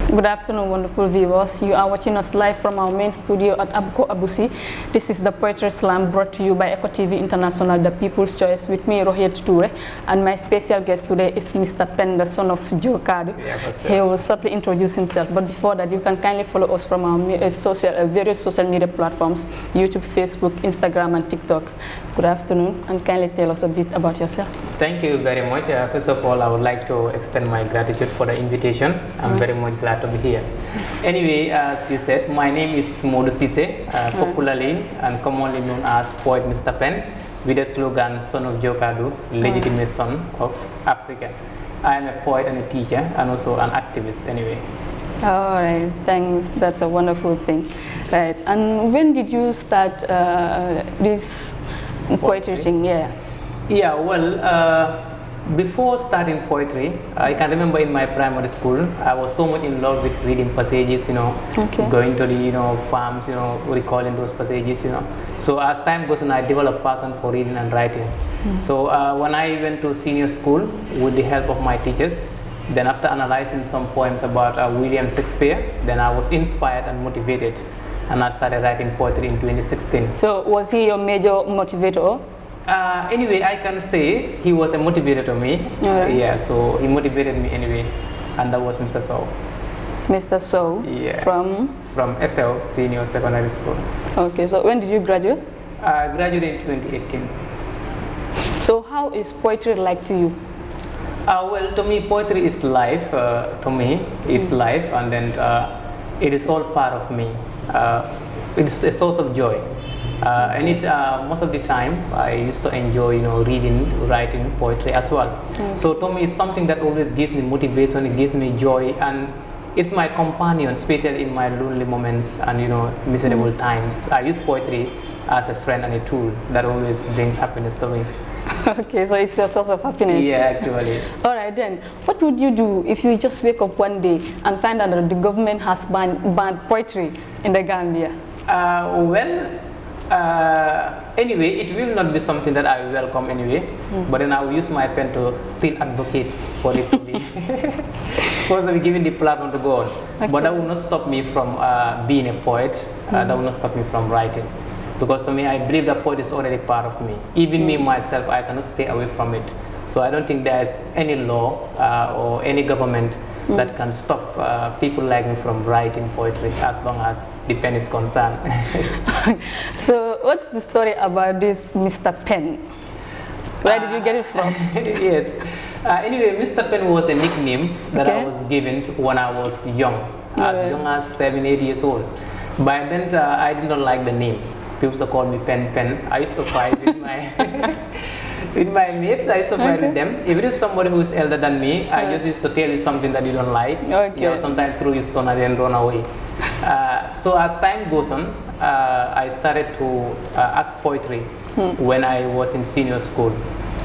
Good afternoon, wonderful viewers. You are watching us live from our main studio at Abko Abusi. This is the Poetry Slam brought to you by Eco TV International, the People's Choice, with me, Rohit Toure, and my special guest today is Mr. Pen, the son of Jokadou. Yeah, he will shortly introduce himself, but before that, you can kindly follow us from our various social media platforms, YouTube, Facebook, Instagram, and TikTok. Good afternoon, and kindly tell us a bit about yourself. Thank you very much. First of all, I would like to extend my gratitude for the invitation. I'm very much glad to be here. Anyway, as you said, my name is Modou Cissé, popularly and commonly known as Poet Mr. Pen, with the slogan Sonofjokadou, legitimate son of Africa. I am a poet and a teacher and also an activist anyway. All right, thanks. That's a wonderful thing. Right, and when did you start this poetry thing? Yeah, well, before starting poetry, I can remember in my primary school, I was so much in love with reading passages, going to the, farms, recalling those passages, So as time goes on, I developed passion for reading and writing. So when I went to senior school with the help of my teachers, then after analyzing some poems about William Shakespeare, then I was inspired and motivated, and I started writing poetry in 2016. So was he your major motivator? Anyway, I can say he was a motivator to me. Right. Yeah, so he motivated me anyway, and that was Mr. Sow. Mr. Sow? Yeah. From SL Senior Secondary School. Okay, so when did you graduate? I graduated in 2018. So how is poetry like to you? Well, to me, poetry is life. To me, it's life, and then it is all part of me. It's a source of joy. Most of the time I used to enjoy reading, writing poetry as well. So to me it's something that always gives me motivation, it gives me joy, and it's my companion, especially in my lonely moments and miserable times. I use poetry as a friend and a tool that always brings happiness to me. Okay, so it's a source of happiness. Yeah, actually. Alright then, what would you do if you just wake up one day and find out that the government has banned poetry in the Gambia? Anyway, it will not be something that I will welcome anyway, but then I will use my pen to still advocate for it to be because I'm giving the platform to go on. Okay. But that will not stop me from being a poet, that will not stop me from writing, because for me, I believe that poetry is already part of me. Even me myself, I cannot stay away from it. So I don't think there's any law or any government that can stop people like me from writing poetry, as long as the pen is concerned. So what's the story about this Mr. Pen? Where did you get it from? Yes. Anyway, Mr. Pen was a nickname that I was given when I was young, as young as 7, 8 years old. By then, I did not like the name. People used to call me Pen. I used to fight with my with my mates. I used to fight with them. If it is somebody who is elder than me, I just used to tell you something that you don't like. Sometimes throw you stone and then run away. So as time goes on, I started to act poetry when I was in senior school.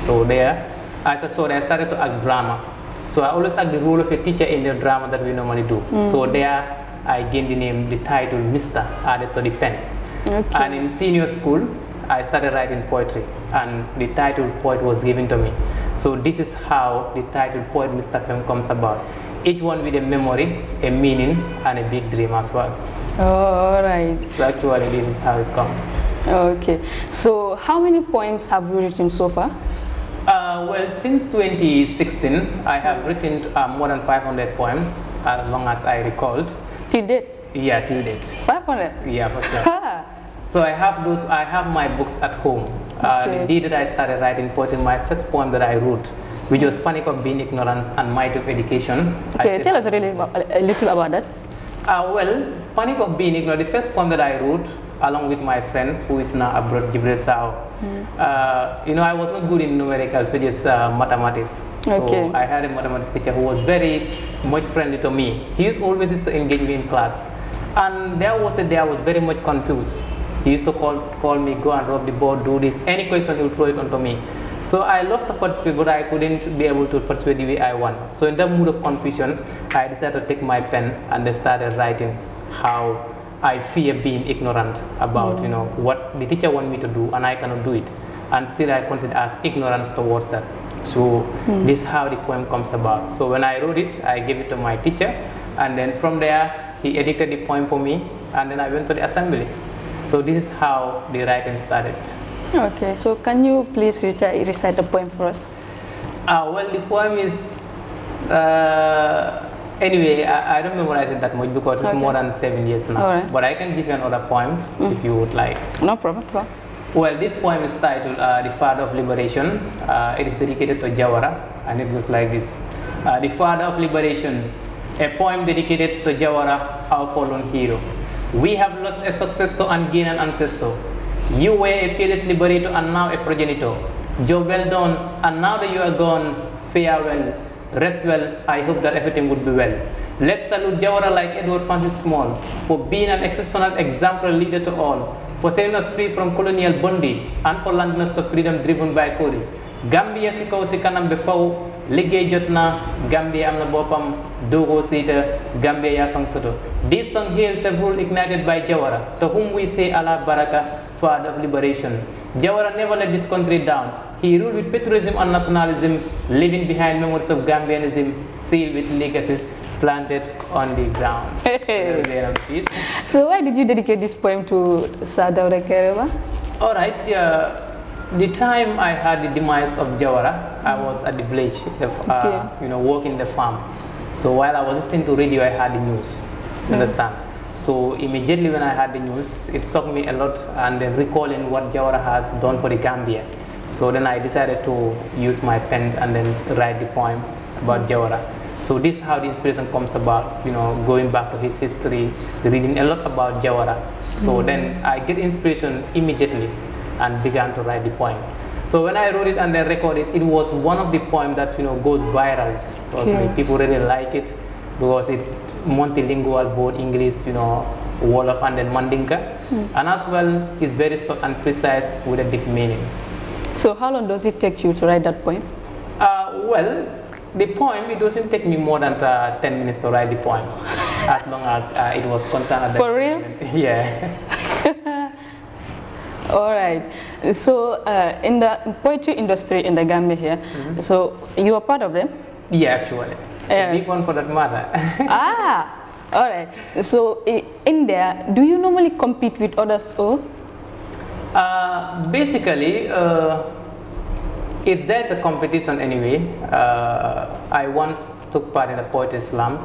So there, as I started to act drama. So I always act the role of a teacher in the drama that we normally do. So there, I gained the title Mr. added to the pen. Okay. And in senior school, I started writing poetry, and the title poet was given to me. So this is how the title poet Mr. Pen comes about. Each one with a memory, a meaning, and a big dream as well. Oh, all right. So actually, this is how it's come. Okay. So how many poems have you written so far? Well, since 2016, I have written more than 500 poems, as long as I recalled. Till date? Yeah, till date. 500? Yeah, for sure. So I have my books at home. The day that I started writing poetry, my first poem that I wrote, which was Panic of Being Ignorance and Might of Education. Okay, tell us a little about that. Well, Panic of Being Ignorant, the first poem that I wrote, along with my friend who is now abroad, Jibril Sao. I was not good in numericals, which is mathematics. So I had a mathematics teacher who was very much friendly to me. He always used to engage me in class. And there was a day I was very much confused. He used to call me, go and rub the board, do this. Any question, he would throw it onto me. So I loved to participate, but I couldn't be able to participate the way I want. So in that mood of confusion, I decided to take my pen and then started writing how I fear being ignorant about what the teacher wants me to do, and I cannot do it. And still I consider as ignorance towards that. So this is how the poem comes about. So when I wrote it, I gave it to my teacher, and then from there he edited the poem for me, and then I went to the assembly. So this is how the writing started. Okay, so can you please recite the poem for us? Well, the poem is anyway, I don't memorize it that much because it's more than 7 years now. Right. But I can give you another poem if you would like. No problem. Go. Well, this poem is titled The Father of Liberation. It is dedicated to Jawara, and it goes like this. The Father of Liberation, a poem dedicated to Jawara, our fallen hero. We have lost a successor and gained an ancestor. You were a fearless liberator and now a progenitor. Job well done, and now that you are gone, farewell. Rest well, I hope that everything would be well. Let's salute Jawara like Edward Francis Small for being an exceptional exemplary leader to all, for setting us free from colonial bondage, and for landing us to freedom driven by Kori. Gambia si kaw si kanam be faw, liggéey jot na, Gambia am na boppam, dogo siita, Gambia ya fang soto. This song hails a rule ignited by Jawara, to whom we say Allah Baraka, Father of Liberation. Jawara never let this country down. He ruled with patriotism and nationalism, leaving behind memories of Gambianism, sealed with legacies planted on the ground. So why did you dedicate this poem to Sir Dawda Kairaba? All right, the time I had the demise of Jawara, I was at the village, working the farm. So while I was listening to radio, I had the news. You understand? So immediately when I had the news, it shocked me a lot, and then recalling what Jawara has done for the Gambia. So then I decided to use my pen and then write the poem about Jawara. So this is how the inspiration comes about, going back to his history, reading a lot about Jawara. So then I get inspiration immediately and began to write the poem. So when I wrote it and then recorded it, it was one of the poems that goes viral. Because people really like it because it's multilingual, both English, Wolof and then Mandinka. And as well, it's very short and precise with a deep meaning. So how long does it take you to write that poem? Well, the poem, it doesn't take me more than 10 minutes to write the poem, as long as it was concerned at the For real? Yeah. All right. So in the poetry industry in the Gambia here, so you are part of them? Yeah, actually. A big one for that matter. All right. So in there, do you normally compete with others or? Basically, there's a competition anyway. I once took part in a poetry slam.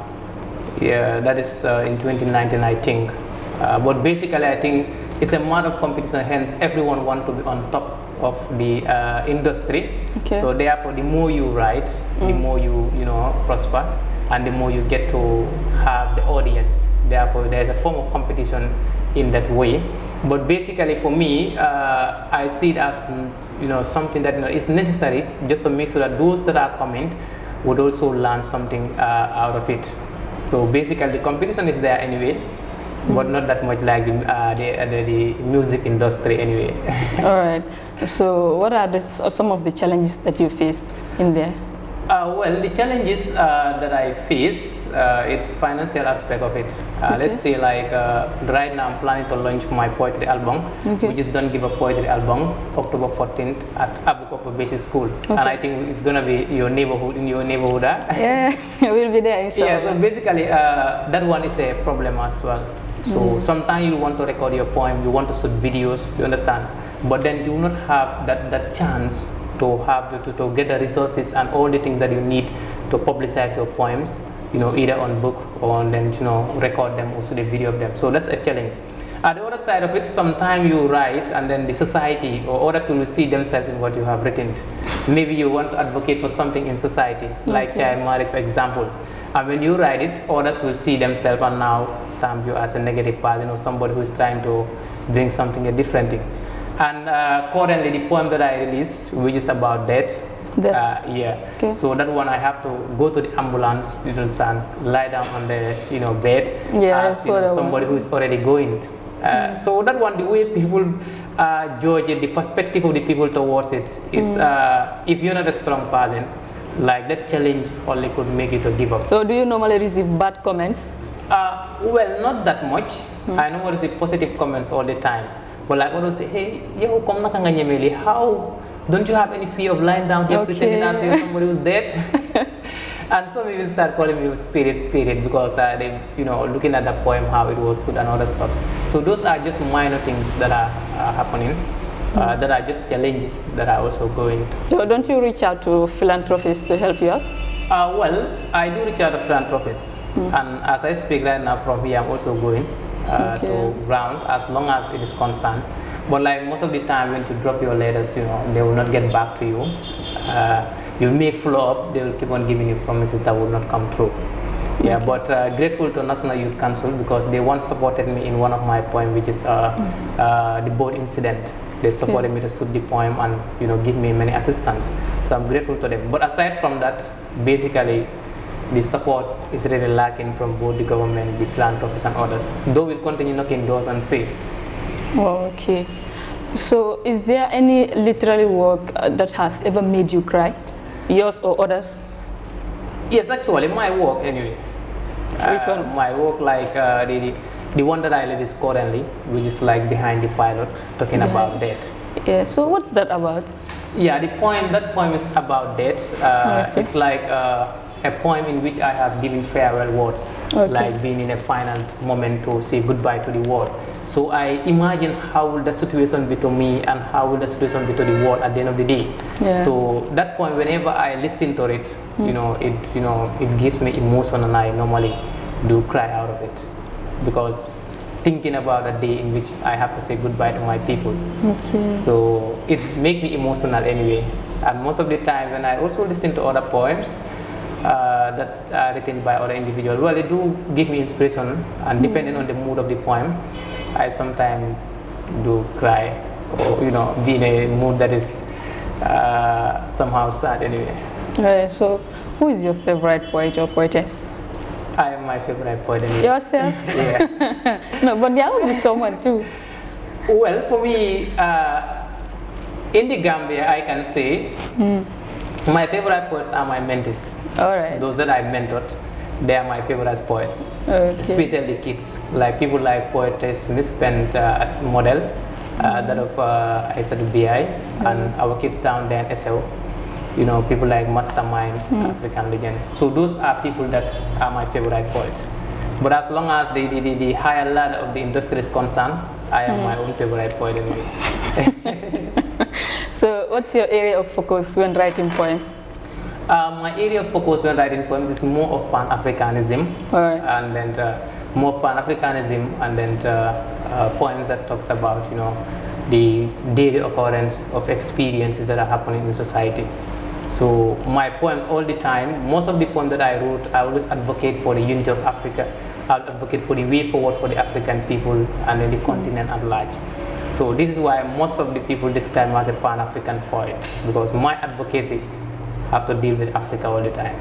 Yeah, that is in 2019, I think. But basically, I think it's a matter of competition. Hence, everyone wants to be on top of the industry. Okay. So therefore, the more you write, the more you prosper, and the more you get to have the audience. Therefore, there's a form of competition in that way. But basically for me, I see it as something that is necessary just to make sure that those that are coming would also learn something out of it. So basically the competition is there anyway, but not that much like the music industry anyway. All right. So what are some of the challenges that you faced in there? Well, the challenges that I face, it's financial aspect of it. Let's say like right now I'm planning to launch my poetry album, which is Don't Give Up Poetry album, October 14th at Abu Kopa Basic School. And I think it's gonna be in your neighborhood. Yeah, we'll be there. Inshallah. Yeah, so basically that one is a problem as well. So sometimes you want to record your poem, you want to shoot videos, you understand, but then you will not have that chance to have to get the resources and all the things that you need to publicize your poems, either on book or then record them, also the video of them. So that's a challenge. At the other side of it, sometimes you write and then the society or other people see themselves in what you have written. Maybe you want to advocate for something in society, like child marriage, for example. And when you write it, others will see themselves and now term you as a negative person or somebody who is trying to bring something, a different thing. And currently the poem that I released, which is about death, so that one I have to go to the ambulance, and lie down on the bed as somebody who is already going. So that one, the way people judge it, the perspective of the people towards it, it's if you're not a strong person, like that challenge only could make you to give up. So do you normally receive bad comments? Well, not that much. I normally receive positive comments all the time. But like others say, hey, yo, come naka nga nyemeli, how? Don't you have any fear of lying down here pretending as if somebody who's dead? And some even start calling me spirit because they, looking at the poem, how it was and other stuff. So those are just minor things that are happening, that are just challenges that are also going. So don't you reach out to philanthropists to help you out? Well, I do reach out to philanthropists, and as I speak right now from here, I'm also going to ground as long as it is concerned. But like most of the time when you drop your letters, they will not get back to you. You make follow up, they will keep on giving you promises that will not come true. Yeah, but grateful to National Youth Council because they once supported me in one of my poems, which is the boat incident. They supported me to shoot the poem and give me many assistance. So I'm grateful to them. But aside from that, basically the support is really lacking from both the government, the philanthropists and others. Though we'll continue knocking doors and see. Oh, okay. So is there any literary work that has ever made you cry? Yours or others? Yes, actually, my work anyway. Which one? My work, like the one that I read is currently, which is like Behind the Pilot, talking about death. Yeah, so what's that about? Yeah, that poem is about death. It's like a poem in which I have given farewell words, like being in a final moment to say goodbye to the world. So I imagine how will the situation be to me and how will the situation be to the world at the end of the day. Yeah. So that poem, whenever I listen to it, it gives me emotion, and I normally do cry out of it because thinking about a day in which I have to say goodbye to my people. Okay. So it makes me emotional anyway. And most of the time when I also listen to other poems that are written by other individuals, well, they do give me inspiration, and depending on the mood of the poem, I sometimes do cry or be in a mood that is somehow sad anyway. So who is your favorite poet or poetess? I am my favorite poet anyway. Yourself? Yeah. No, but there must be someone too. Well, for me, in the Gambia, I can say my favorite poets are my mentees. All right. Those that I mentored, they are my favorite poets. Especially kids, like people like poetess Miss Pent model, that of Aissatou BI, and our kids down there in SL. People like Mastermind, African Legend. So those are people that are my favorite poets. But as long as the higher ladder of the industry is concerned, I am my own favorite poet anyway. So what's your area of focus when writing poem? My area of focus when writing poems is more of Pan-Africanism, and then more Pan-Africanism, and then poems that talks about the daily occurrence of experiences that are happening in society. So my poems all the time, most of the poems that I wrote, I always advocate for the unity of Africa. I advocate for the way forward for the African people and then the continent at large. So this is why most of the people describe me as a Pan-African poet, because my advocacy have to deal with Africa all the time.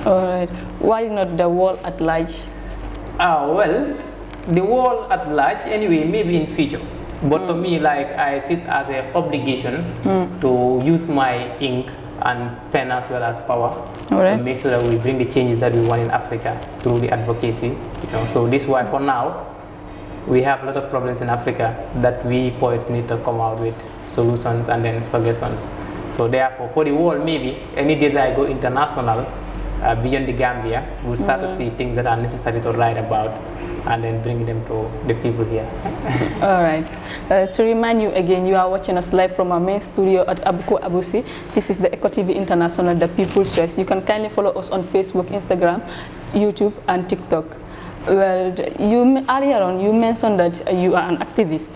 All right. Why not the world at large? Well, the world at large anyway, maybe in future. But for me, like, I see it as an obligation to use my ink and pen as well as power to make sure that we bring the changes that we want in Africa through the advocacy. So this is why for now we have a lot of problems in Africa that we poets need to come out with solutions and then suggestions. So therefore, for the world, maybe any day that I go international beyond the Gambia, we'll start to see things that are necessary to write about and then bring them to the people here. All right. To remind you again, you are watching us live from our main studio at Abuko Abusi. This is the Eco TV International, the People's Choice. You can kindly follow us on Facebook, Instagram, YouTube, and TikTok. Well, earlier on, you mentioned that you are an activist.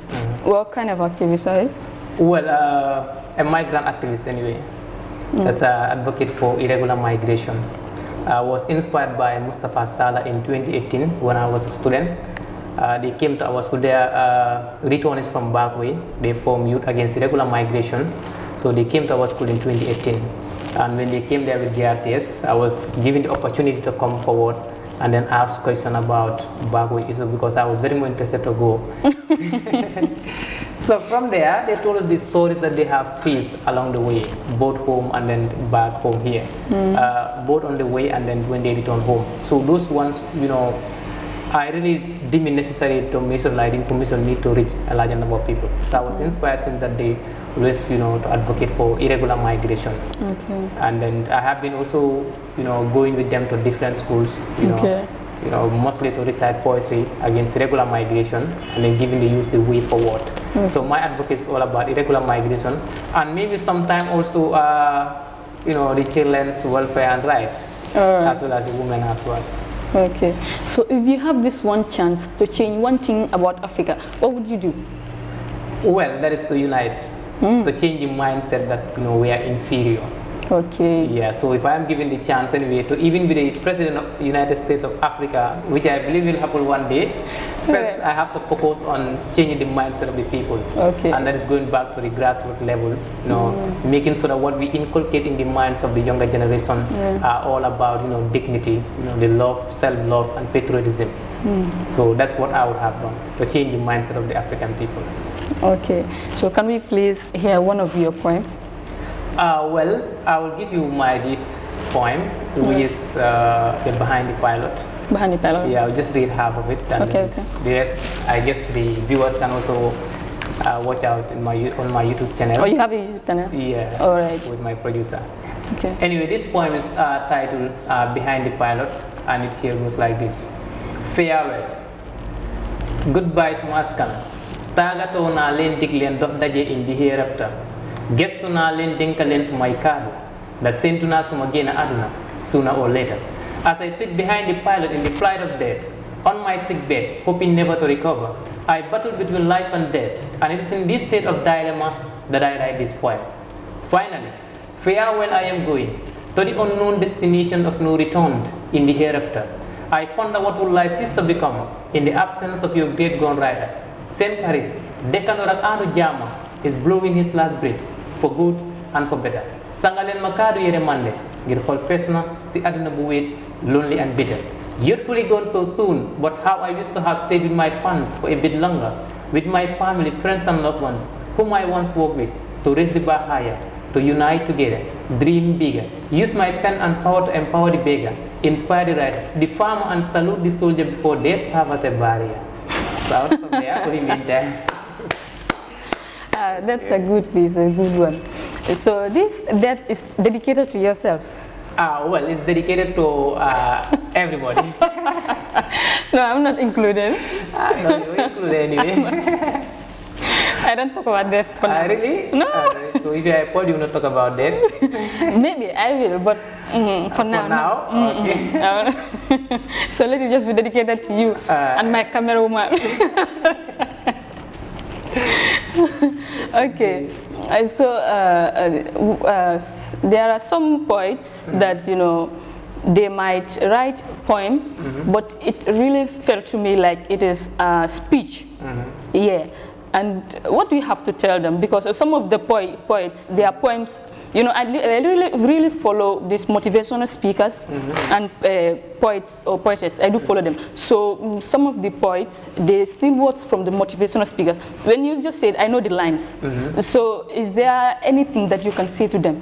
What kind of activist are you? Well, a migrant activist anyway. That's an advocate for irregular migration. I was inspired by Mustafa Salah in 2018 when I was a student. They came to our school. They are returnees from Bagway. They formed Youth Against Irregular Migration. So they came to our school in 2018. And when they came there with GRTS, I was given the opportunity to come forward and then ask questions about Bagway issue because I was very much interested to go. So from there, they told us the stories that they have faced along the way, both home and then back home here, both on the way and then when they return home. So those ones, I really deem it necessary to make sure that information need to reach a larger number of people. So I was inspired since that day always, to advocate for irregular migration. Okay. And then I have been also, going with them to different schools, mostly to recite poetry against irregular migration and then giving the youth the way forward. So my advocacy is all about irregular migration and maybe sometime also, the children's welfare and rights, as well as the women as well. Okay. So if you have this one chance to change one thing about Africa, what would you do? Well, that is to unite, to change the mindset that we are inferior. Okay. Yeah, so if I am given the chance anyway to even be the president of the United States of Africa, which I believe will happen one day, first I have to focus on changing the mindset of the people. Okay. And that is going back to the grassroots level, making sure that what we inculcate in the minds of the younger generation are all about, dignity, the love, self-love and patriotism. So that's what I would have done, to change the mindset of the African people. Okay, so can we please hear one of your poems? Well, I will give you this poem, which is the Behind the Pilot. Behind the Pilot? Yeah, I'll just read half of it. And okay. The rest, I guess the viewers can also watch out on my YouTube channel. Oh, you have a YouTube channel? Yeah. All right. With my producer. Okay. Anyway, this poem is titled Behind the Pilot, and it here goes like this. Farewell. Goodbye, Sumaskan. Tagato na len diglen dox daje in the hereafter. Gestu na len denka len sumay kado. Da sentu na suma gena aduna sooner or later. As I sit behind the pilot in the flight of death, on my sick bed, hoping never to recover, I battle between life and death, and it is in this state of dilemma that I write this poem. Finally, farewell I am going, to the unknown destination of no return in the hereafter. I ponder what will life sister become in the absence of your great gone rider. Sen Karim, Dekanorak Anu Jama, is blowing his last breath, for good and for better. Sangalen Makadu Yere Mande, ngir xol fesna si aduna bu wet, lonely and bitter. Youthfully gone so soon, but how I used to have stayed with my fans for a bit longer, with my family, friends and loved ones, whom I once worked with, to raise the bar higher, to unite together, dream bigger, use my pen and power to empower the beggar, inspire the writer, the farmer and salute the soldier before they serve as a barrier. So I was from there for the meantime. That's a good piece, a good one. So that is dedicated to yourself? Well, it's dedicated to everybody. No, I'm not included. No, you're included anyway. I don't talk about that for now. Really? No. So if I told you not talk about that? Maybe I will, but for now. For now? Okay. So let it just be dedicated to you and my camera woman. Okay. So there are some poets that, they might write poems, but it really felt to me like it is speech. Yeah. And what do you have to tell them? Because some of the poets, their poems, I really follow these motivational speakers and poets or poetess. I do follow them. So some of the poets, they steal words from the motivational speakers. When you just said, I know the lines. So is there anything that you can say to them?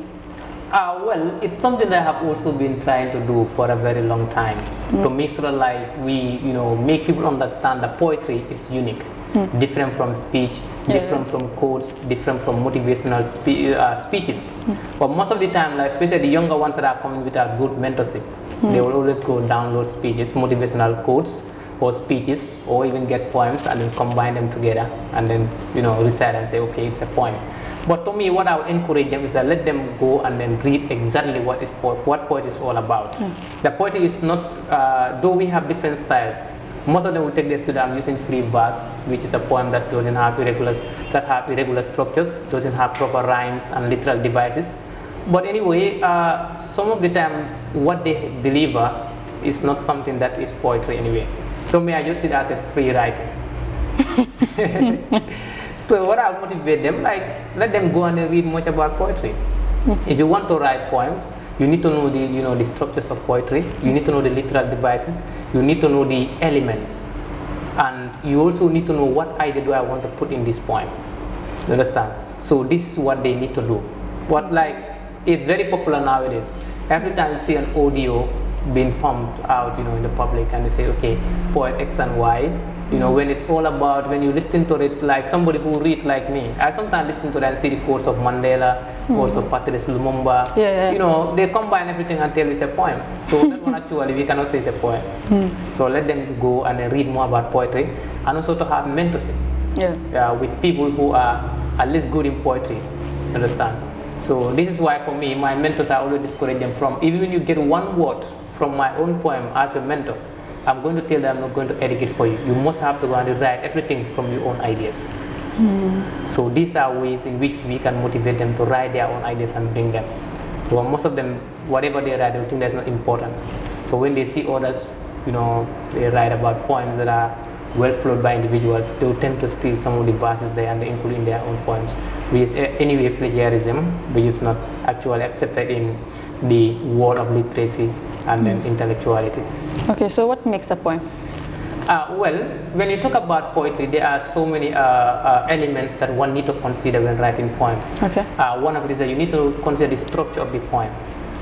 Well, it's something that I have also been trying to do for a very long time. To make sure like we, make people understand that poetry is unique. Different from speech, different from quotes, different from motivational speeches. But most of the time, like especially the younger ones that are coming with a good mentorship, they will always go download speeches, motivational quotes or speeches, or even get poems and then combine them together and then recite and say, okay, it's a poem. But to me, what I would encourage them is that let them go and then read exactly what poetry is all about. The poetry is not, though we have different styles. Most of them will take this to them using free verse, which is a poem that doesn't have irregular structures, doesn't have proper rhymes and literal devices. But anyway, some of the time, what they deliver is not something that is poetry anyway. So me, I just see it as a free writing. So what I would motivate them, like let them go and read much about poetry. If you want to write poems, you need to know the the structures of poetry. You need to know the literal devices. You need to know the elements, and you also need to know what idea do I want to put in this poem. You understand? So this is what they need to do. But like it's very popular nowadays. Every time you see an audio, being pumped out, in the public, and they say, okay, poet X and Y. When it's all about, when you listen to it, like somebody who read like me, I sometimes listen to that and see the quotes of Mandela, quotes of Patrice Lumumba. They combine everything and tell you it's a poem. So that one actually we cannot say it's a poem. So let them go and read more about poetry, and also to have mentorship with people who are at least good in poetry. Understand? So this is why for me, my mentors, I always discourage them from, even when you get one word from my own poem as a mentor, I'm going to tell them I'm not going to edit it for you. You must have to go and write everything from your own ideas. So these are ways in which we can motivate them to write their own ideas and bring them. Well, most of them, whatever they write, they think that's not important. So when they see others, they write about poems that are well flowed by individuals, they will tend to steal some of the verses there and they include in their own poems, which is anyway plagiarism, which is not actually accepted in the world of literacy and then intellectuality. Okay, so what makes a poem? Well, when you talk about poetry, there are so many elements that one need to consider when writing poem. Okay. One of it is that you need to consider the structure of the poem.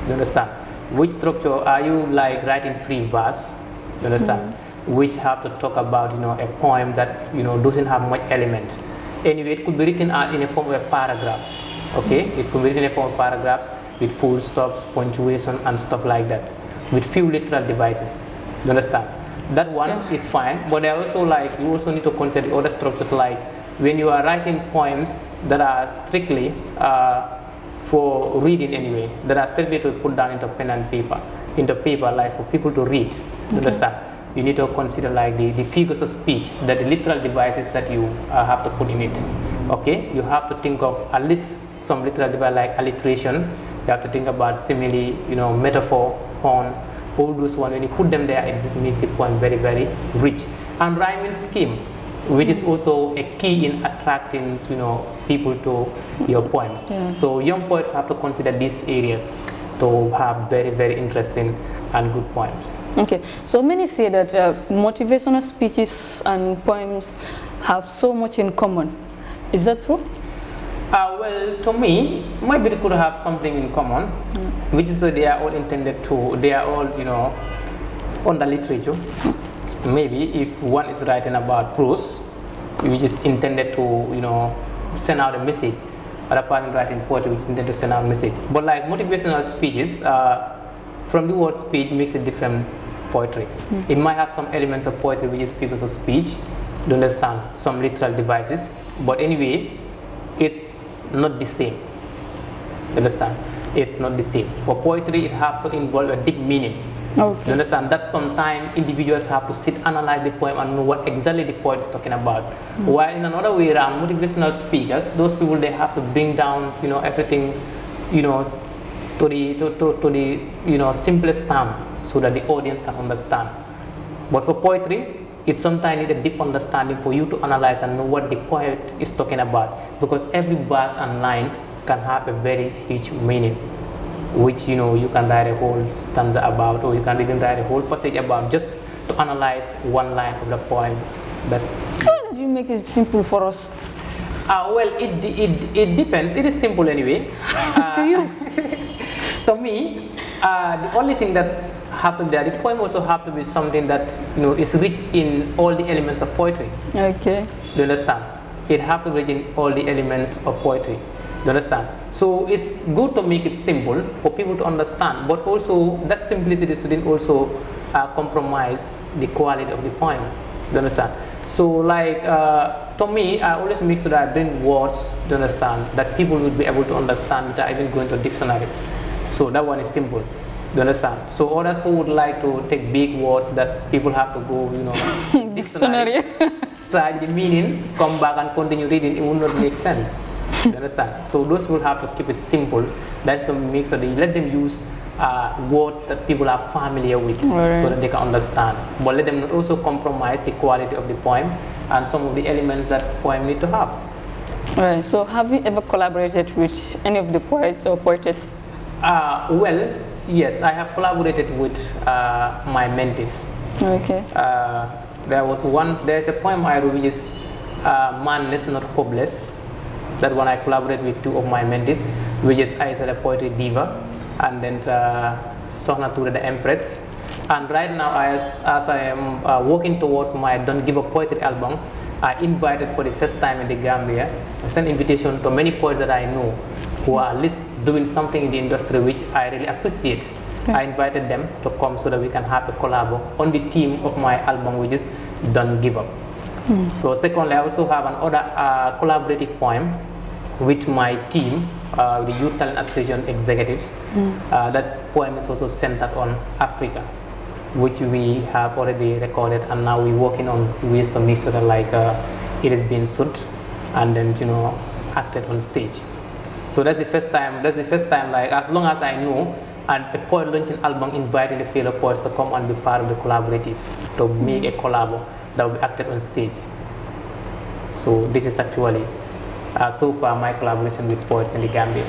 You understand? Which structure are you like writing free verse? You understand? Which have to talk about a poem that doesn't have much element. Anyway, it could be written in a form of paragraphs. Okay, it could be written in a form of paragraphs with full stops, punctuation, and stuff like that, with few literal devices. You understand? That one is fine, but you also need to consider the other structures, like when you are writing poems that are strictly for reading anyway, that are strictly to put down into pen and paper, like for people to read. You understand? You need to consider like the figures of speech, that the literal devices that you have to put in it. Okay, you have to think of at least some literal device like alliteration. You have to think about simile, metaphor, pun, all those ones. When you put them there, it makes the poem very, very rich. And rhyming scheme, which is also a key in attracting, people to your poems. So young poets have to consider these areas to have very, very interesting and good poems. Okay, so many say that motivational speeches and poems have so much in common. Is that true? Well, to me, maybe they could have something in common, which is that they are all intended to, they are all, under literature. Maybe if one is writing about prose, which is intended to, send out a message, other person writing poetry, which is intended to send out a message. But like motivational speeches, from the word speech makes a different poetry. It might have some elements of poetry, which is figures of speech, you understand, some literal devices, but anyway, it's not the same. You understand? It's not the same. For poetry, it has to involve a deep meaning. Okay. You understand? That sometimes individuals have to sit, analyze the poem, and know what exactly the poet is talking about. While in another way around, motivational speakers, those people, they have to bring down, everything, to the simplest term, so that the audience can understand. But for poetry, it sometimes needs a deep understanding for you to analyze and know what the poet is talking about, because every verse and line can have a very rich meaning, which you can write a whole stanza about, or you can even write a whole passage about, just to analyze one line of the poem. Why did you make it simple for us? Well, it depends. It is simple anyway. To you? To me, the only thing that happened there, the poem also have to be something that is rich in all the elements of poetry. Okay. Do you understand? It have to be rich in all the elements of poetry. Do you understand? So it's good to make it simple for people to understand, but also that simplicity shouldn't also compromise the quality of the poem. Do you understand? So like to me, I always make sure that I bring words, do you understand, that people will be able to understand without even going to a dictionary. So that one is simple. Do you understand? So others who would like to take big words that people have to go, dictionary, search the meaning, come back and continue reading, it will not make sense. Do you understand? So those will have to keep it simple. That's the mix that you let them use words that people are familiar with, so that they can understand. But let them not also compromise the quality of the poem and some of the elements that poem need to have. Alright. So have you ever collaborated with any of the poets or poetess? Well, yes, I have collaborated with my mentees. Okay. There's a poem I wrote, which is Man is Not Hopeless. That one I collaborated with two of my mentees, which is Aisa the Poetry Diva, and then Sohna Ture the Empress, And right now, as I am working towards my Don't Give Up Poetry album, I invited for the first time in the Gambia, I sent invitation to many poets that I know who are at least doing something in the industry which I really appreciate. I invited them to come so that we can have a collab on the theme of my album, which is Don't Give Up. So secondly, I also have another collaborative poem with my team, the Youth Talent Association executives. That poem is also centered on Africa, which we have already recorded, and now we're working on ways to make sure that like it has been shot and then acted on stage. So that's the first time. Like as long as I know, and a poet launching album inviting the fellow poets to come and be part of the collaborative to make a collab that will be acted on stage. So this is actually so far my collaboration with poets in the Gambia.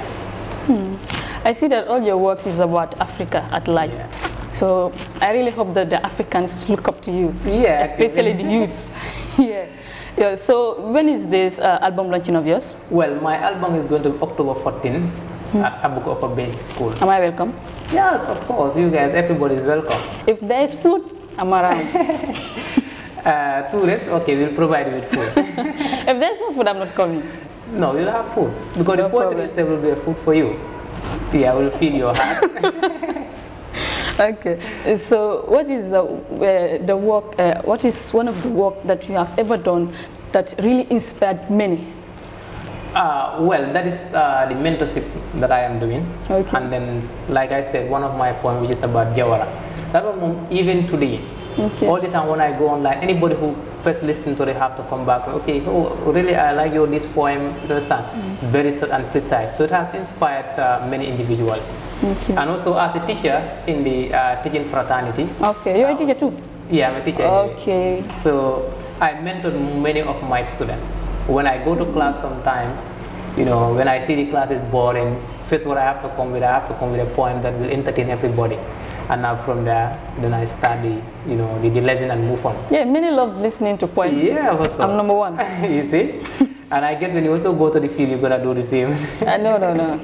I see that all your works is about Africa at large. Yeah. So I really hope that the Africans look up to you, especially the youths. Yeah. So when is this album launching of yours? Well, my album is going to be October 14 at Abuko Upper Basic School. Am I welcome? Yes, of course. You guys, everybody is welcome. If there is food, I'm around. Tourists, okay, we'll provide you with food. If there's no food, I'm not coming. No, we'll have food because the poetry itself will be a food for you. Yeah, we'll feed your heart. Okay. So, what is the work? What is one of the work that you have ever done that really inspired many? Well, that is the mentorship that I am doing. Okay. And then, like I said, one of my poems which is about Jawara. That one, even today, all the time when I go online, anybody who first listens to it have to come back. Okay, oh, really, I like this poem. You understand? Very short and precise. So it has inspired many individuals. Okay. And also as a teacher in the teaching fraternity. Okay, you're a teacher too? Yeah, I'm a teacher. Okay. So I mentored many of my students. When I go to class sometime, when I see the class is boring, first what I have to come with a poem that will entertain everybody. And now from there, then I start the lesson and move on. Yeah, many loves listening to poems. Yeah, also. I'm number one. You see? And I guess when you also go to the field, you're gonna do the same. No.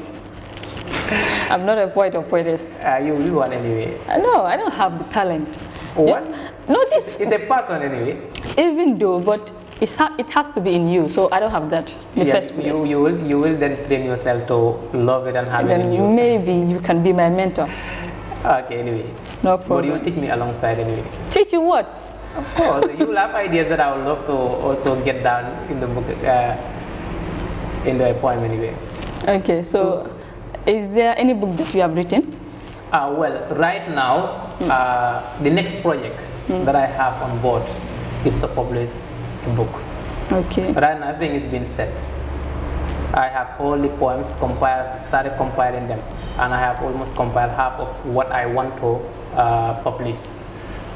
I'm not a poet or poetess. You will one anyway. No, I don't have the talent. What? Yeah. No, this. It's a person anyway. Even though, but it has to be in you. So I don't have that in the first place. You will then train yourself to love it and have it in you. Maybe you can be my mentor. Okay, anyway. No problem. But you'll teach me alongside anyway. Teach you what? Of course. You will have ideas that I would love to also get down in the book, in the poem anyway. Okay, so is there any book that you have written? Well, right now, the next project that I have on board is to publish a book. Okay. Right now, everything is being set. I have all the poems started compiling them, and I have almost compiled half of what I want to publish.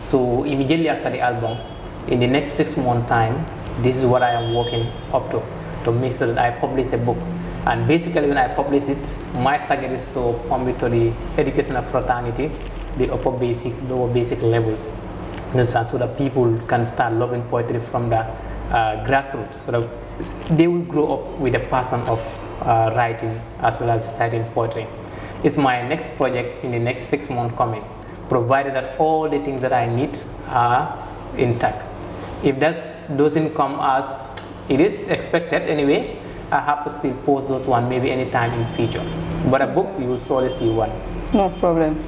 So immediately after the album, in the next 6 months time, this is what I am working up to make sure that I publish a book. And basically when I publish it, my target is to pump it to the educational fraternity, the upper basic, lower basic level, so that people can start loving poetry from the grassroots, so that they will grow up with a passion of writing as well as reciting poetry. It's my next project in the next 6 months coming, provided that all the things that I need are intact. If that doesn't come as it is expected anyway, I have to still post those one maybe anytime in future. But a book, you will surely see one. No problem.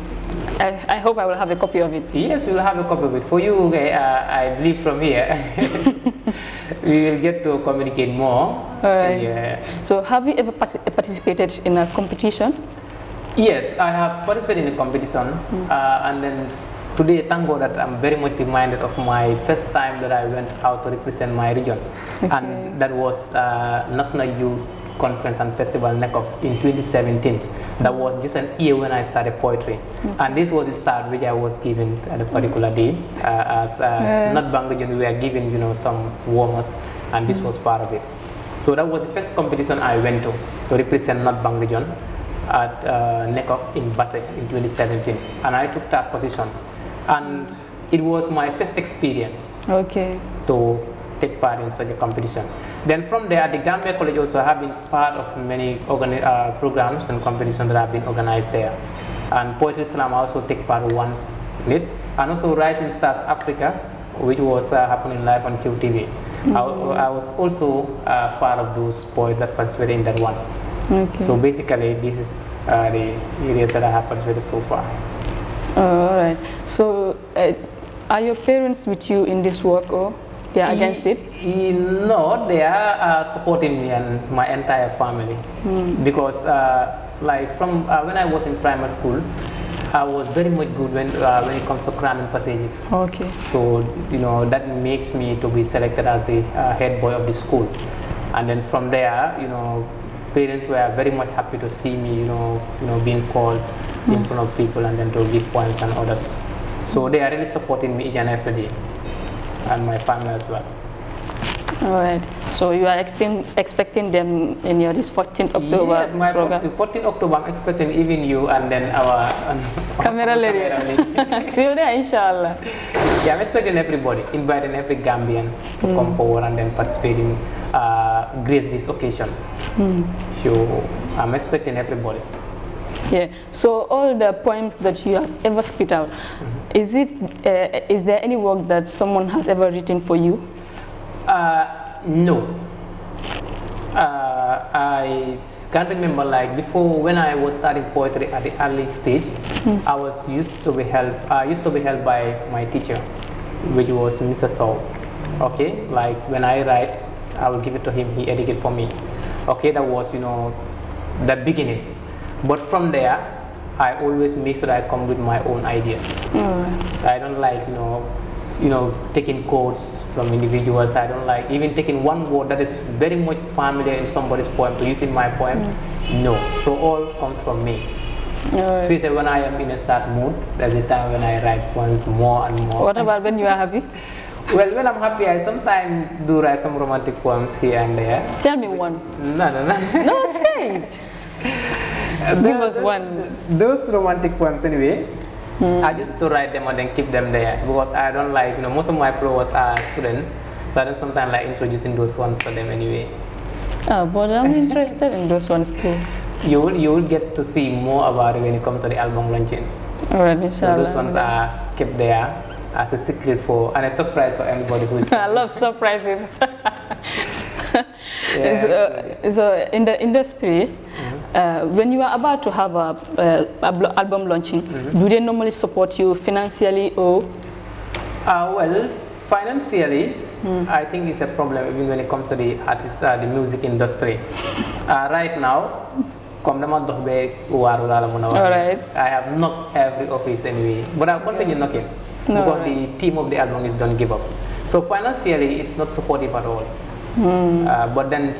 I hope I will have a copy of it. Yes, you will have a copy of it. For you, I believe from here, we will get to communicate more. All right. Yeah. So have you ever participated in a competition? Yes, I have participated in a competition. And then today, thank God that I'm very much reminded of my first time that I went out to represent my region. Okay. And that was National Youth Conference and Festival NECOF in 2017. That was just an year when I started poetry. Okay. And this was the start which I was given at a particular day. As North Bank region, we were given some warmers, and this was part of it. So that was the first competition I went to represent North Bank region at NECOF in Basse in 2017. And I took that position. And it was my first experience to take part in such a competition. Then from there, at the Gambia College also, I have been part of many programs and competitions that have been organized there. And Poetry Slam I also take part once lit. And also Rising Stars Africa, which was happening live on QTV. I was also part of those poets that participated in that one. Okay. So basically, this is the areas that I have participated so far. All right. So, are your parents with you in this work, or they are against it? No, they are supporting me and my entire family. Because, like from when I was in primary school, I was very much good when it comes to cramming passages. Okay. So that makes me to be selected as the head boy of the school, and then from there, parents were very much happy to see me, being called in front of people and then to give points and others. So they are really supporting me each and every day, and my family as well. All right. So you are expecting them in your this 14th October yes, my program? 14th October, I'm expecting even you and then our camera lady. See you there, inshallah. Yeah, I'm expecting everybody, inviting every Gambian to come forward and then participate in grace this occasion. So I'm expecting everybody. Yeah. So all the poems that you have ever spit out, is there any work that someone has ever written for you? No. I can't remember, like before when I was studying poetry at the early stage, I used to be helped by my teacher, which was Mr. Sow. Okay, like when I write, I will give it to him, he edit it for me. Okay, that was the beginning. But from there, I always make sure that I come with my own ideas. I don't like taking quotes from individuals. I don't like even taking one word that is very much familiar in somebody's poem to use in my poem. No. So all comes from me. Especially when I am in a sad mood, there's a time when I write poems more and more. What about when you are happy? Well, when I'm happy, I sometimes do write some romantic poems here and there. Tell me one. No. No, say it. Give us one. Those romantic poems anyway, I used to write them and then keep them there because I don't like, most of my followers are students, so I don't sometimes like introducing those ones to them anyway. But I'm interested in those ones too. You will get to see more about it when you come to the album launching. Alright, so those ones are kept there as a secret and a surprise for anybody who is I love surprises. So in the industry, when you are about to have a album launching, do they normally support you financially or? Well, financially, I think it's a problem even when it comes to the artists, the music industry. Right now, Alright. I have knocked every office anyway, but I'll continue knocking because the team of the album is don't give up. So financially, it's not supportive at all. But then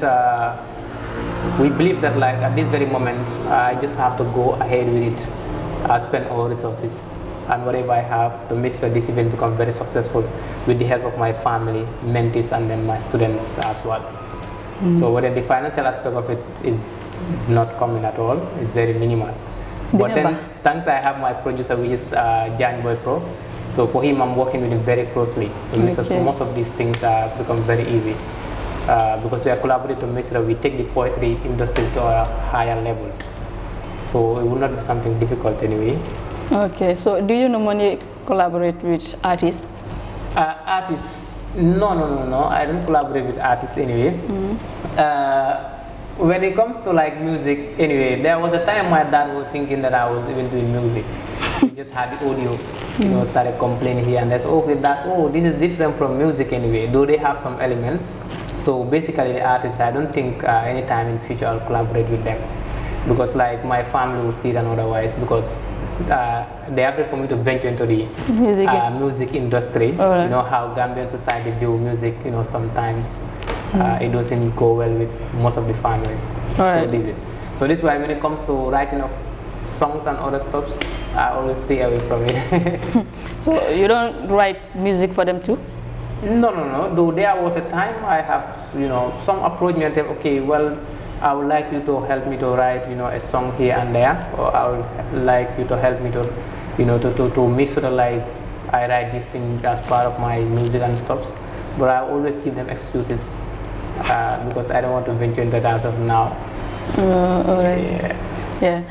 we believe that like at this very moment, I just have to go ahead with it, spend all resources and whatever I have to make sure this event become very successful with the help of my family, mentees, and then my students as well. So whether the financial aspect of it is not coming at all, it's very minimal. But then thanks I have my producer, which is Jan Boy Pro. So for him, I'm working with him very closely. So most of these things become very easy. Because we are collaborating to make sure that we take the poetry industry to a higher level. So it will not be something difficult anyway. Okay, so do you normally collaborate with artists? Artists? No. I don't collaborate with artists anyway. When it comes to like music, anyway, there was a time my dad was thinking that I was even doing music. He just had the audio, started complaining here and there. So, okay, this is different from music anyway. Though they have some elements. So basically the artists, I don't think anytime in future I'll collaborate with them. Because like my family will see them otherwise because they are afraid for me to venture into the music industry. Right. You know how Gambian society view music, sometimes it doesn't go well with most of the families. Right. So this is why when it comes to writing of songs and other stuff, I always stay away from it. So you don't write music for them too? No. Though there was a time I have, some approach me and tell, okay, well, I would like you to help me to write, a song here and there, or I would like you to help me to, to make sure that like I write this thing as part of my music and stuff. But I always give them excuses because I don't want to venture into that as of now. Alright. Yeah.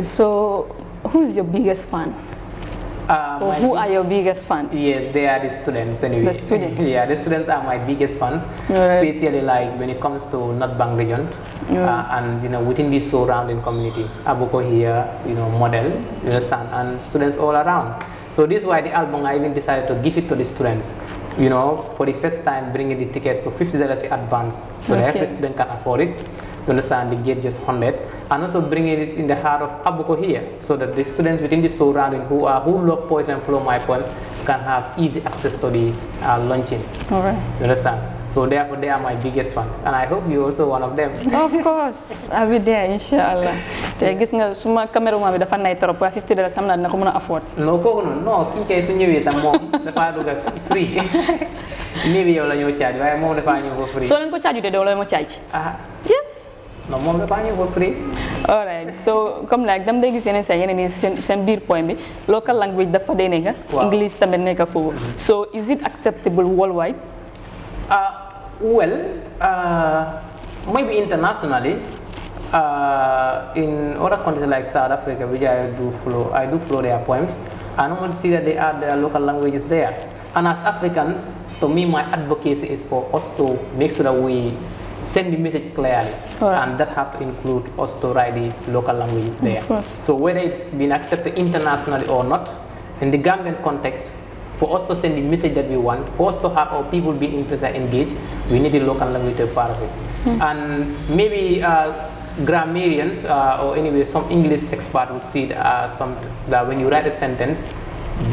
So, who's your biggest fan? Who are your biggest fans? Yes, they are the students anyway. The students? Yeah, the students are my biggest fans, especially like when it comes to North Bank region and within the surrounding community. Abuko here, model, you understand, and students all around. So this is why the album I even decided to give it to the students. For the first time, bringing the tickets to $50 in advance, so that every student can afford it. To understand, the gate just 100, and also bringing it in the heart of Abuko here, so that the students within the surrounding who love poetry and follow my poems can have easy access to the launching. All right. You understand? So therefore, they are my biggest fans, and I hope you're also one of them. Of course, I'll be there, inshallah. Te gis nga suma cameraman bi dafa nay torop wa $50 xam na ko mëna afford. No, ki kay su ñëwé sa mom dafa dugal free. Ni bi yow la ñoo charge waye mom dafa ñëw for free. So len ko charge té do la mo charge. Yes. No, mom dafa ñëw for free. All right. So comme like dam day gis yenen sa yenen sen bir point bi local language dafa day nekk English tamit nekk fofu. So is it acceptable worldwide? Well, maybe internationally, in other countries like South Africa, which I do follow their poems. I don't want to see that they add their local languages there. And as Africans, to me, my advocacy is for us to make sure that we send the message clearly, and that have to include us to write the local languages there. So whether it's been accepted internationally or not, in the Gambian context, for us to send the message that we want, for us to have our people being interested and engaged, we need the local language to be part of it. And maybe grammarians or anyway some English expert would see that when you write a sentence,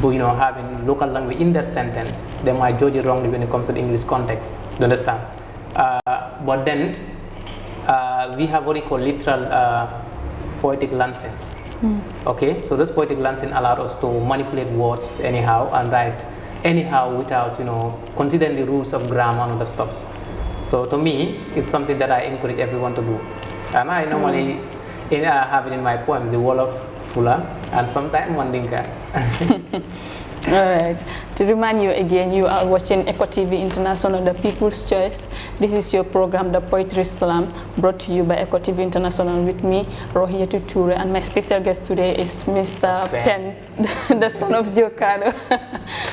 having local language in that sentence, they might judge it wrongly when it comes to the English context. You understand? But then we have what we call literal poetic license. Okay, so this poetic license allowed us to manipulate words anyhow and write anyhow without considering the rules of grammar and other stuff. So to me, it's something that I encourage everyone to do. And I normally have it in my poems, the wall of Fula and sometimes Mandinka. All right. To remind you again, you are watching Eco TV International, the People's Choice. This is your program, The Poetry Slam, brought to you by Eco TV International with me, Rohietu Toure, and my special guest today is Mr. Pen, the Sonofjokadou.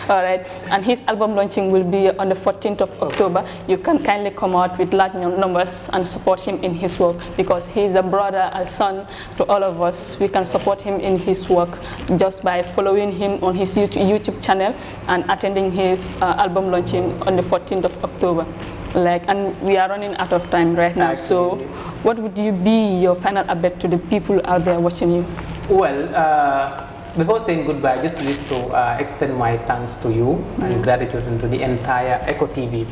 All right. And his album launching will be on the 14th of October. You can kindly come out with large numbers and support him in his work, because he is a brother, a son to all of us. We can support him in his work just by following him on his YouTube channel and attending his album launching on the 14th of October. And we are running out of time right now. So what would be your final update to the people out there watching you? Well, before saying goodbye, I just wish to extend my thanks to you and gratitude to the entire Eco TV.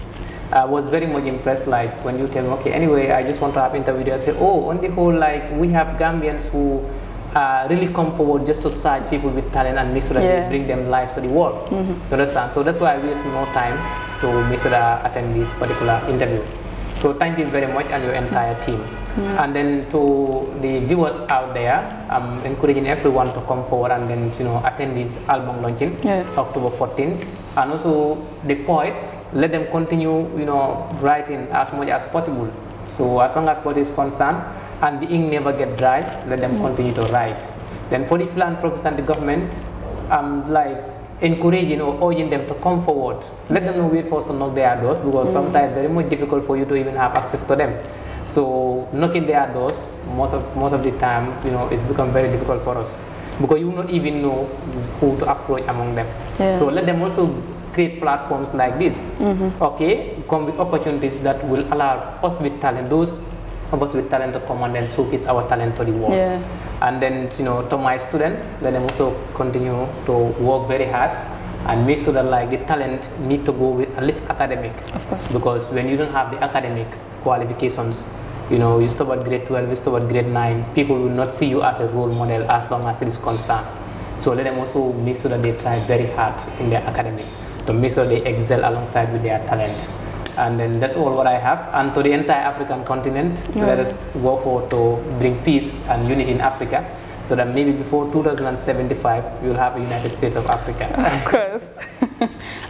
I was very much impressed, when you tell me, okay, anyway, I just want to have interview. I say, oh, on the whole, we have Gambians who really come forward just to search people with talent and make sure that they bring them live to the world. You understand? So that's why I waste more time to make sure that I attend this particular interview. So thank you very much and your entire team. And then to the viewers out there, I'm encouraging everyone to come forward and then attend this album launching October 14th. And also the poets, let them continue writing as much as possible. So as long as poetry is concerned and the ink never get dry, let them continue to write. Then for the philanthropists and the government, I'm encouraging or urging them to come forward. Let them know wait for us to knock their doors, because sometimes it's very much difficult for you to even have access to them. So knocking their doors, most of the time, it's become very difficult for us, because you not even know who to approach among them. So let them also create platforms like this. Okay, come with opportunities that will allow us with talent, those of us with talent, to come and then showcase our talent to the world. And then to my students, let them also continue to work very hard and make sure that the talent need to go with at least academic. Of course. Because when you don't have the academic qualifications, you stop at grade 12, you stop at grade 9, people will not see you as a role model as long as it is concerned. So let them also make sure that they try very hard in their academic to make sure they excel alongside with their talent. And then that's all what I have. And to the entire African continent, let us work forward to bring peace and unity in Africa, so that maybe before 2075, we will have a United States of Africa. Of course.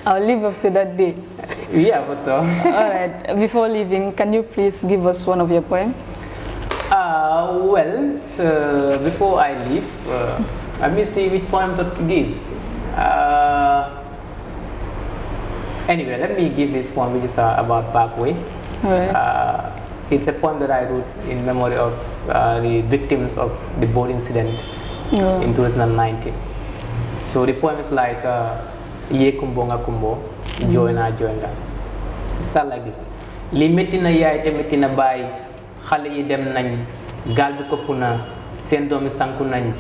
I'll live up to that day. Yeah, for sure. All right. Before leaving, can you please give us one of your poems? Before I leave, let me see which poem to give. Anyway, let me give this poem, which is about Parkway. Right. It's a poem that I wrote in memory of the victims of the boat incident in 2019. So the poem is like Ye Kumbonga Kumbo, Joina Joina. It starts like this. Li metina yaay te metina bay xale yi dem nañ gal bi kopp na seen doomi sanku nañ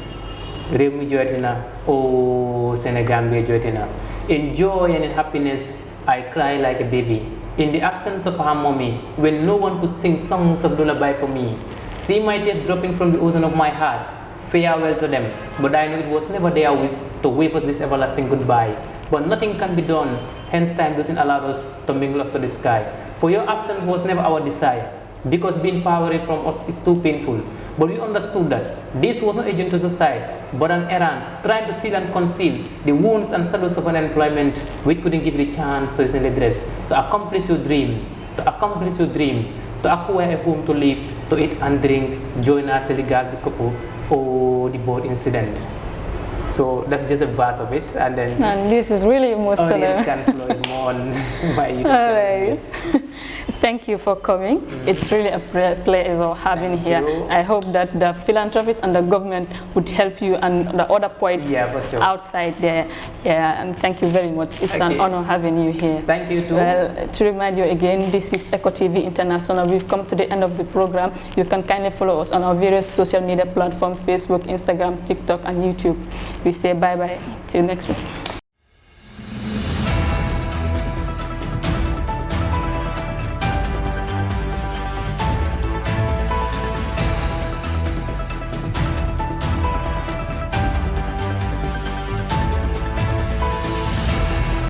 réew mi joytina oh Sénégal bi joytina. In joy and in happiness I cry like a baby. In the absence of her mommy, when no one could sing songs of lullaby for me, see my tears dropping from the ocean of my heart. Farewell to them, but I know it was never their wish to wave us this everlasting goodbye. But nothing can be done, hence time doesn't allow us to mingle up to the sky. For your absence was never our desire, because being far away from us is too painful. But we understood that this was not a gentle suicide, but an errand trying to seal and conceal the wounds and shadows of unemployment, which couldn't give you the chance to recently dress, to accomplish your dreams, to acquire a home to live, to eat and drink, join us in the garden couple, or the boat incident. So that's just a verse of it, and then. And this is really emotional. Audience can flow it more on my YouTube channel. Thank you for coming. It's really a pleasure having you here. I hope that the philanthropists and the government would help you and the other poets outside there. Yeah, and thank you very much. It's an honor having you here. Thank you too. Well, to remind you again, this is Eco TV International. We've come to the end of the program. You can kindly follow us on our various social media platforms: Facebook, Instagram, TikTok, and YouTube. We say bye-bye. Till next week.